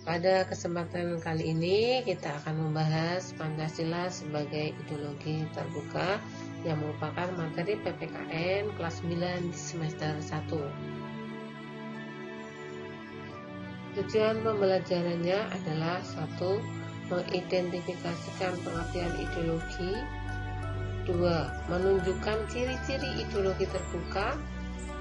Pada kesempatan kali ini kita akan membahas Pancasila sebagai ideologi terbuka yang merupakan materi PPKN kelas 9 semester 1. Tujuan pembelajarannya adalah 1. Mengidentifikasikan pengertian ideologi. 2. Menunjukkan ciri-ciri ideologi terbuka.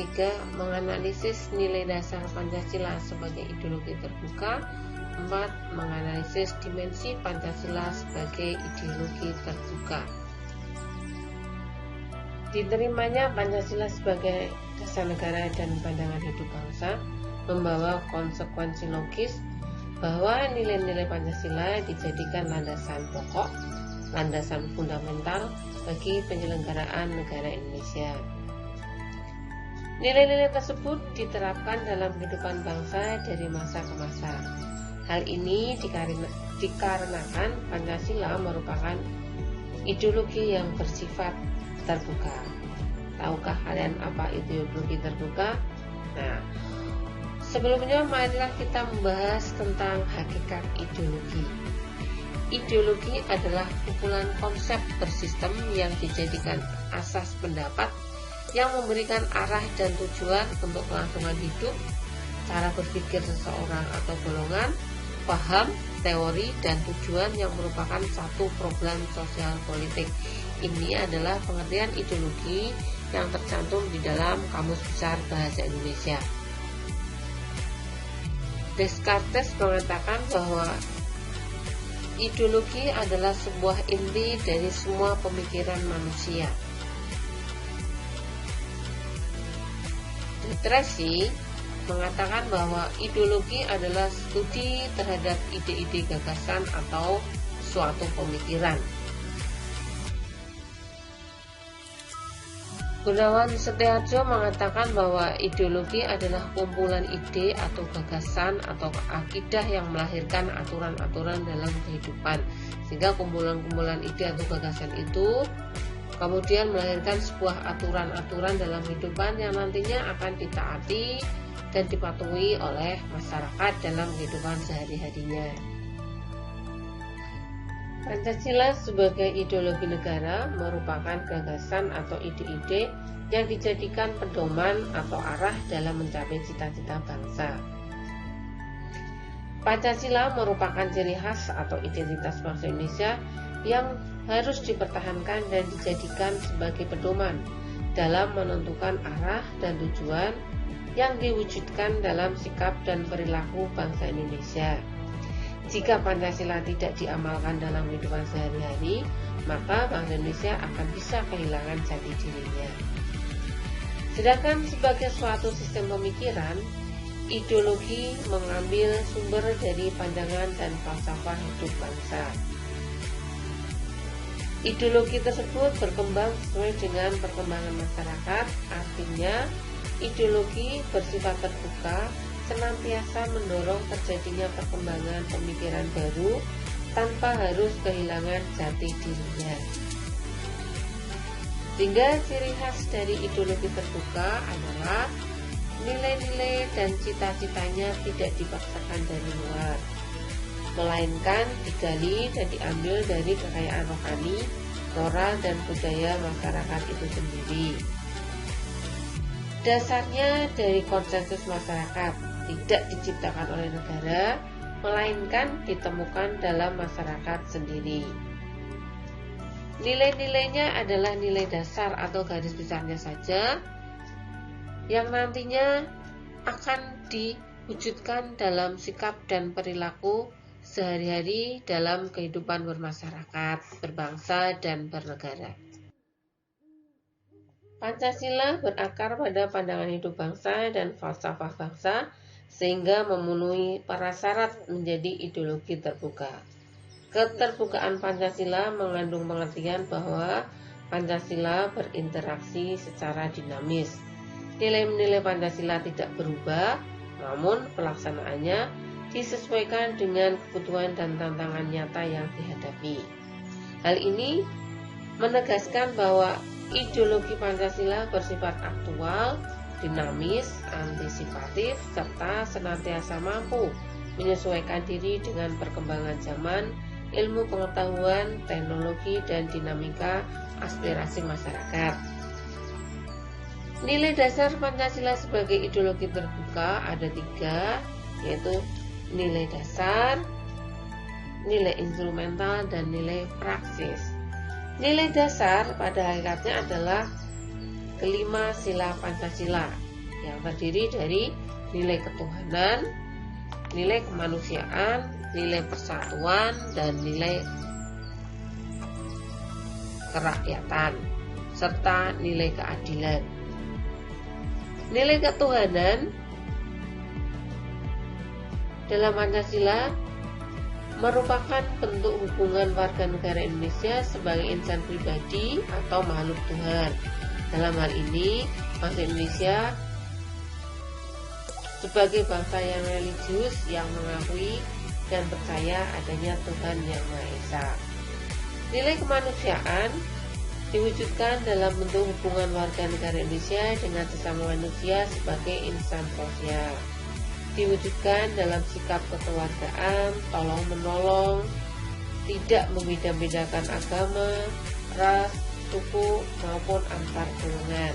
3. Menganalisis nilai dasar Pancasila sebagai ideologi terbuka. 4. Menganalisis dimensi Pancasila sebagai ideologi terbuka. Diterimanya Pancasila sebagai dasar negara dan pandangan hidup bangsa membawa konsekuensi logis bahwa nilai-nilai Pancasila dijadikan landasan pokok, landasan fundamental bagi penyelenggaraan negara Indonesia. Nilai-nilai tersebut diterapkan dalam kehidupan bangsa dari masa ke masa. Hal ini dikarenakan Pancasila merupakan ideologi yang bersifat terbuka. Tahukah kalian apa itu ideologi terbuka? Nah, sebelumnya marilah kita membahas tentang hakikat ideologi. Ideologi adalah kumpulan konsep bersistem yang dijadikan asas pendapat yang memberikan arah dan tujuan untuk kelangsungan hidup, cara berpikir seseorang atau golongan, paham, teori, dan tujuan yang merupakan satu program sosial politik. Ini adalah pengertian ideologi yang tercantum di dalam Kamus Besar Bahasa Indonesia. Descartes mengatakan bahwa ideologi adalah sebuah inti dari semua pemikiran manusia. Tracy mengatakan bahwa ideologi adalah studi terhadap ide-ide gagasan atau suatu pemikiran. Gunawan Setiarjo mengatakan bahwa ideologi adalah kumpulan ide atau gagasan atau akidah yang melahirkan aturan-aturan dalam kehidupan, sehingga kumpulan-kumpulan ide atau gagasan itu kemudian melahirkan sebuah aturan-aturan dalam kehidupan yang nantinya akan ditaati dan dipatuhi oleh masyarakat dalam kehidupan sehari-harinya. Pancasila sebagai ideologi negara merupakan gagasan atau ide-ide yang dijadikan pedoman atau arah dalam mencapai cita-cita bangsa. Pancasila merupakan ciri khas atau identitas bangsa Indonesia yang harus dipertahankan dan dijadikan sebagai pedoman dalam menentukan arah dan tujuan yang diwujudkan dalam sikap dan perilaku bangsa Indonesia. Jika Pancasila tidak diamalkan dalam kehidupan sehari-hari, maka bangsa Indonesia akan bisa kehilangan jati dirinya. Sedangkan sebagai suatu sistem pemikiran, ideologi mengambil sumber dari pandangan dan falsafah hidup bangsa. Ideologi tersebut berkembang sesuai dengan perkembangan masyarakat, artinya ideologi bersifat terbuka senantiasa mendorong terjadinya perkembangan pemikiran baru tanpa harus kehilangan jati dirinya. Sehingga ciri khas dari ideologi terbuka adalah nilai-nilai dan cita-citanya tidak dipaksakan dari luar, melainkan digali dan diambil dari kekayaan rohani, moral, dan budaya masyarakat itu sendiri. Dasarnya dari konsensus masyarakat, tidak diciptakan oleh negara, melainkan ditemukan dalam masyarakat sendiri. Nilai-nilainya adalah nilai dasar atau garis besarnya saja, yang nantinya akan diwujudkan dalam sikap dan perilaku sehari-hari dalam kehidupan bermasyarakat, berbangsa, dan bernegara. Pancasila berakar pada pandangan hidup bangsa dan falsafah bangsa sehingga memenuhi prasyarat menjadi ideologi terbuka. Keterbukaan Pancasila mengandung pengertian bahwa Pancasila berinteraksi secara dinamis. Nilai-nilai Pancasila tidak berubah, namun pelaksanaannya disesuaikan dengan kebutuhan dan tantangan nyata yang dihadapi. Hal ini menegaskan bahwa ideologi Pancasila bersifat aktual, dinamis, antisipatif, serta senantiasa mampu menyesuaikan diri dengan perkembangan zaman, ilmu pengetahuan, teknologi, dan dinamika aspirasi masyarakat. Nilai dasar Pancasila sebagai ideologi terbuka ada 3, yaitu nilai dasar, nilai instrumental, dan nilai praksis. Nilai dasar pada hakikatnya adalah kelima sila Pancasila yang terdiri dari nilai ketuhanan, nilai kemanusiaan, nilai persatuan, dan nilai kerakyatan, serta nilai keadilan. Nilai ketuhanan dalam Pancasila merupakan bentuk hubungan warga negara Indonesia sebagai insan pribadi atau makhluk Tuhan. Dalam hal ini, bangsa Indonesia sebagai bangsa yang religius yang mengakui dan percaya adanya Tuhan Yang Maha Esa. Nilai kemanusiaan diwujudkan dalam bentuk hubungan warga negara Indonesia dengan sesama manusia sebagai insan sosial. Diwujudkan dalam sikap kekeluargaan, tolong-menolong, tidak membeda-bedakan agama, ras, suku, maupun antar golongan.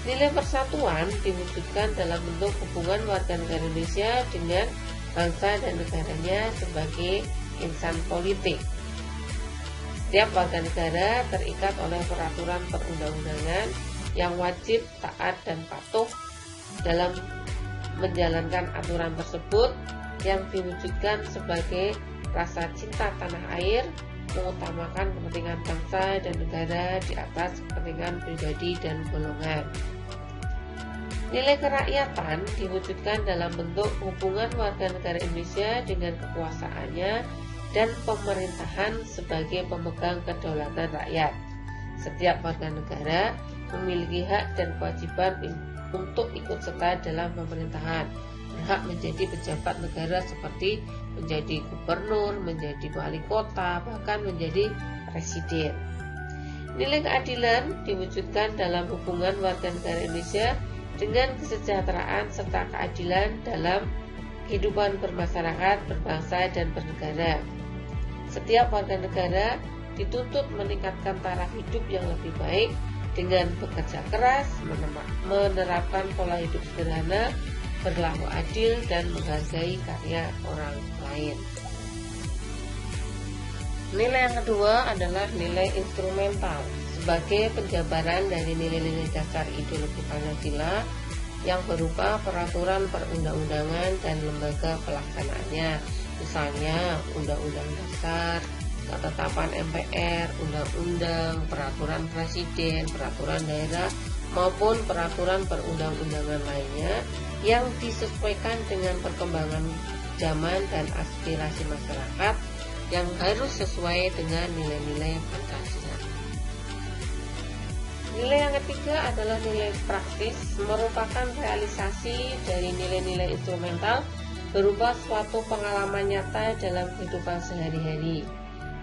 Nilai persatuan diwujudkan dalam bentuk hubungan warga negara Indonesia dengan bangsa dan negaranya sebagai insan politik. Setiap warga negara terikat oleh peraturan perundang-undangan yang wajib taat dan patuh dalam menjalankan aturan tersebut, yang diwujudkan sebagai rasa cinta tanah air, mengutamakan kepentingan bangsa dan negara di atas kepentingan pribadi dan golongan. Nilai kerakyatan diwujudkan dalam bentuk hubungan warga negara Indonesia dengan kekuasaannya dan pemerintahan sebagai pemegang kedaulatan rakyat. Setiap warga negara memiliki hak dan kewajiban untuk ikut serta dalam pemerintahan, berhak menjadi pejabat negara seperti menjadi gubernur, menjadi wali kota, bahkan menjadi presiden. Nilai keadilan diwujudkan dalam hubungan warga negara Indonesia dengan kesejahteraan serta keadilan dalam kehidupan bermasyarakat, berbangsa, dan bernegara. Setiap warga negara dituntut meningkatkan taraf hidup yang lebih baik dengan bekerja keras, menerapkan pola hidup sederhana, berlaku adil, dan menghargai karya orang lain. Nilai yang kedua adalah nilai instrumental sebagai penjabaran dari nilai-nilai dasar ideologi Pancasila yang berupa peraturan perundang-undangan dan lembaga pelaksanaannya, misalnya Undang-Undang Dasar, ketetapan MPR, undang-undang, peraturan presiden, peraturan daerah, maupun peraturan perundang-undangan lainnya yang disesuaikan dengan perkembangan zaman dan aspirasi masyarakat yang harus sesuai dengan nilai-nilai Pancasila. Nilai yang ketiga adalah nilai praktis, merupakan realisasi dari nilai-nilai instrumental berupa suatu pengalaman nyata dalam kehidupan sehari-hari.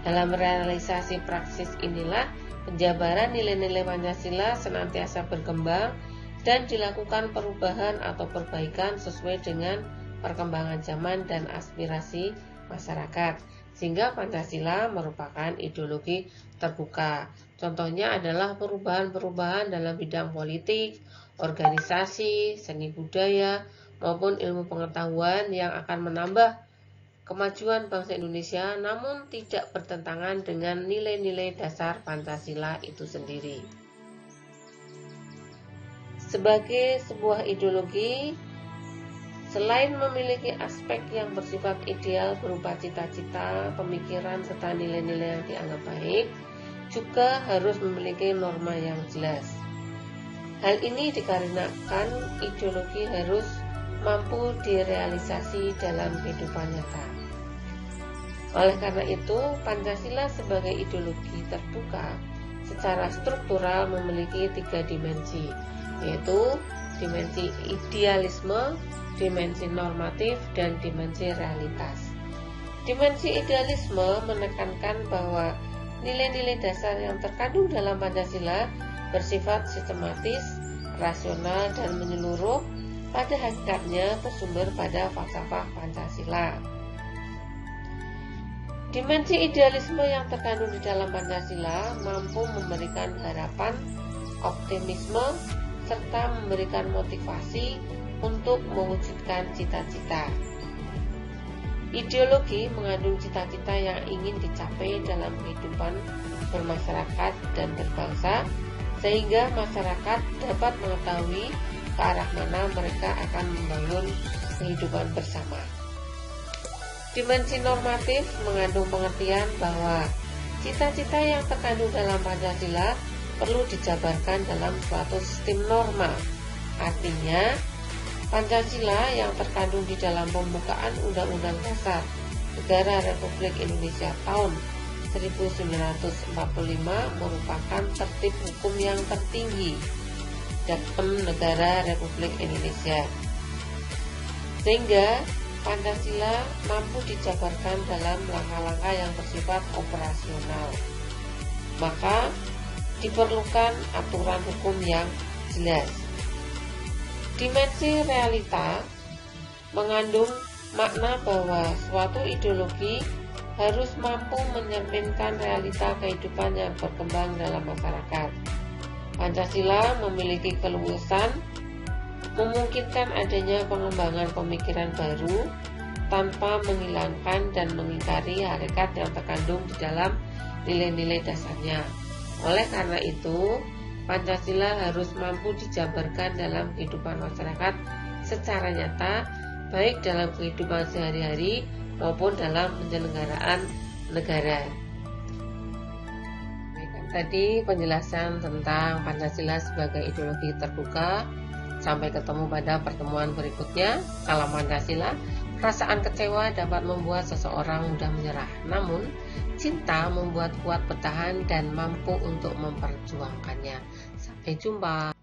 Dalam realisasi praksis inilah penjabaran nilai-nilai Pancasila senantiasa berkembang dan dilakukan perubahan atau perbaikan sesuai dengan perkembangan zaman dan aspirasi masyarakat, sehingga Pancasila merupakan ideologi terbuka. Contohnya adalah perubahan-perubahan dalam bidang politik, organisasi, seni budaya, maupun ilmu pengetahuan yang akan menambah kemajuan bangsa Indonesia, namun tidak bertentangan dengan nilai-nilai dasar Pancasila itu sendiri. Sebagai sebuah ideologi, selain memiliki aspek yang bersifat ideal berupa cita-cita, pemikiran, serta nilai-nilai yang dianggap baik, juga harus memiliki norma yang jelas. Hal ini dikarenakan ideologi harus mampu direalisasi dalam kehidupan nyata. Oleh karena itu, Pancasila sebagai ideologi terbuka secara struktural memiliki 3 dimensi, yaitu dimensi idealisme, dimensi normatif, dan dimensi realitas. Dimensi idealisme menekankan bahwa nilai-nilai dasar yang terkandung dalam Pancasila bersifat sistematis, rasional, dan menyeluruh, pada hakikatnya bersumber pada falsafah Pancasila. Dimensi idealisme yang terkandung di dalam Pancasila mampu memberikan harapan, optimisme, serta memberikan motivasi untuk mewujudkan cita-cita. Ideologi mengandung cita-cita yang ingin dicapai dalam kehidupan bermasyarakat dan berbangsa, sehingga masyarakat dapat mengetahui ke arah mana mereka akan membangun kehidupan bersama. Dimensi normatif mengandung pengertian bahwa cita-cita yang terkandung dalam Pancasila perlu dijabarkan dalam suatu sistem norma. Artinya, Pancasila yang terkandung di dalam pembukaan Undang-Undang Dasar Negara Republik Indonesia tahun 1945 merupakan tertib hukum yang tertinggi dalam negara Republik Indonesia. Sehingga Pancasila mampu dijabarkan dalam langkah-langkah yang bersifat operasional. Maka diperlukan aturan hukum yang jelas. Dimensi realita mengandung makna bahwa suatu ideologi harus mampu mencerminkan realita kehidupan yang berkembang dalam masyarakat. Pancasila memiliki keluasan memungkinkan adanya pengembangan pemikiran baru tanpa menghilangkan dan mengingkari hakikat yang terkandung di dalam nilai-nilai dasarnya. Oleh karena itu, Pancasila harus mampu dijabarkan dalam kehidupan masyarakat secara nyata, baik dalam kehidupan sehari-hari maupun dalam penyelenggaraan negara. Tadi penjelasan tentang Pancasila sebagai ideologi terbuka. Sampai ketemu pada pertemuan berikutnya. Salam Pancasila. Perasaan kecewa dapat membuat seseorang mudah menyerah, namun cinta membuat kuat bertahan dan mampu untuk memperjuangkannya. Sampai jumpa.